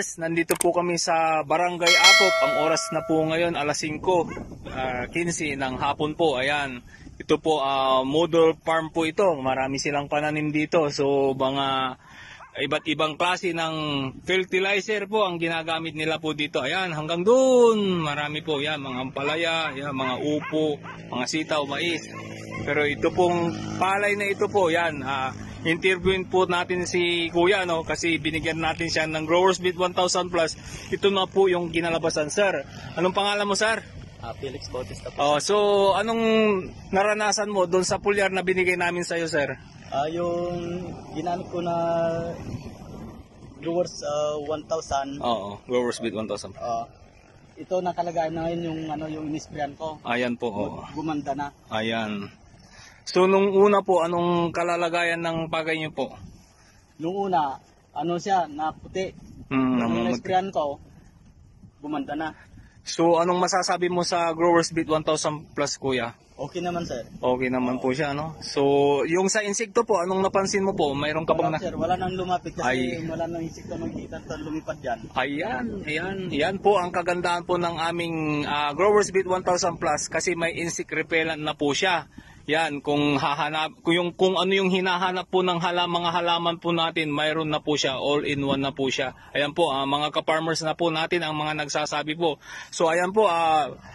ka-farmers, nandito po kami sa Barangay Apop. Ang oras na po ngayon alas 5:15 ng hapon po. Ayan. Ito po model farm po ito. Marami silang pananim dito. So mga iba't ibang klase ng fertilizer po ang ginagamit nila po dito. Ayan, hanggang doon. Marami po yan, mga ampalaya, yan, mga upo, mga sitaw, mais. Pero ito pong palay na ito po, yan, interviewin po natin si Kuya, no, kasi binigyan natin siya ng Growers Beat 1000 Plus. Ito na po yung kinalabasan, sir. Anong pangalan mo, sir? Felix Bautista po. So anong naranasan mo doon sa pulyar na binigay namin sa iyo, sir? Yung ginamit ko na Growers 1000. Oo, Growers Beat 1000. Ito nakalagay na ngayon yung inisprayan ko. Ayan po, oo. Gumanda na. Ayan. So nung una po, anong kalalagayan ng pagay niyo po? Nung una, siya, naputi. Nung inisprayan ko, gumanda na. So anong masasabi mo sa Growers Beat 1000 Plus, Kuya? Okay naman, sir. Okay naman po siya, no? So yung sa insekto po, anong napansin mo po? Mayroon ka bang Wala, sir. Wala nang lumapit kasi wala nang insekto nakikita at lumipad dyan. Ayan po ang kagandahan po ng aming Growers Beat 1000 Plus kasi may insect repellent na po siya. Yan, kung ano yung hinahanap po ng mga halaman po natin, mayroon na po siya, all-in-one na po siya. Ayan po, mga ka-farmers na po natin ang mga nagsasabi po. So ayan po,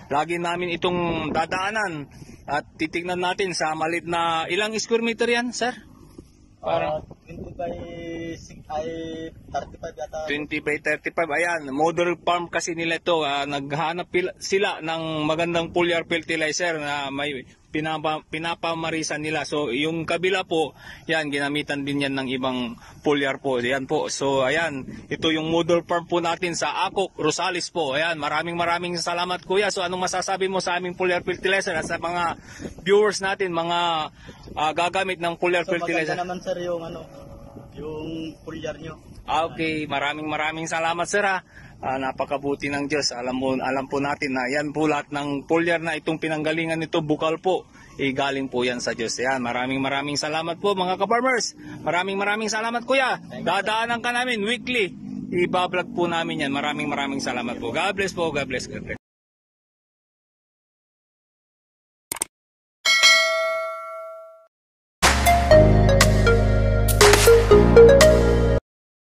lagi namin itong dadaanan at titignan natin sa malit na ilang square meter yan, sir? 20 by 35 yata. 20 by 35, ayan, model farm kasi nila ito. Naghanap sila ng magandang foliar fertilizer na may pinapamarisan nila. So yung kabila po, yan, ginamitan din yan ng ibang foliar po. Yan po. So ayan, ito yung model farm po natin sa Acok, Rosales po. Ayan, maraming salamat, Kuya. So anong masasabi mo sa aming foliar fertilizer at sa mga viewers natin, mga gagamit ng foliar fertilizer? Maganda naman, sir, yung foliar nyo. Okay, maraming salamat, sir, ha. Napakabuti ng Diyos. Alam po natin na yan po lahat ng foliar na itong pinanggalingan nito, bukal po, galing po yan sa Diyos. Yan, maraming salamat po, mga ka-farmers. Maraming salamat, Kuya. Dadaanan ka namin weekly. Ibablog po namin yan. Maraming salamat po. God bless po. God bless.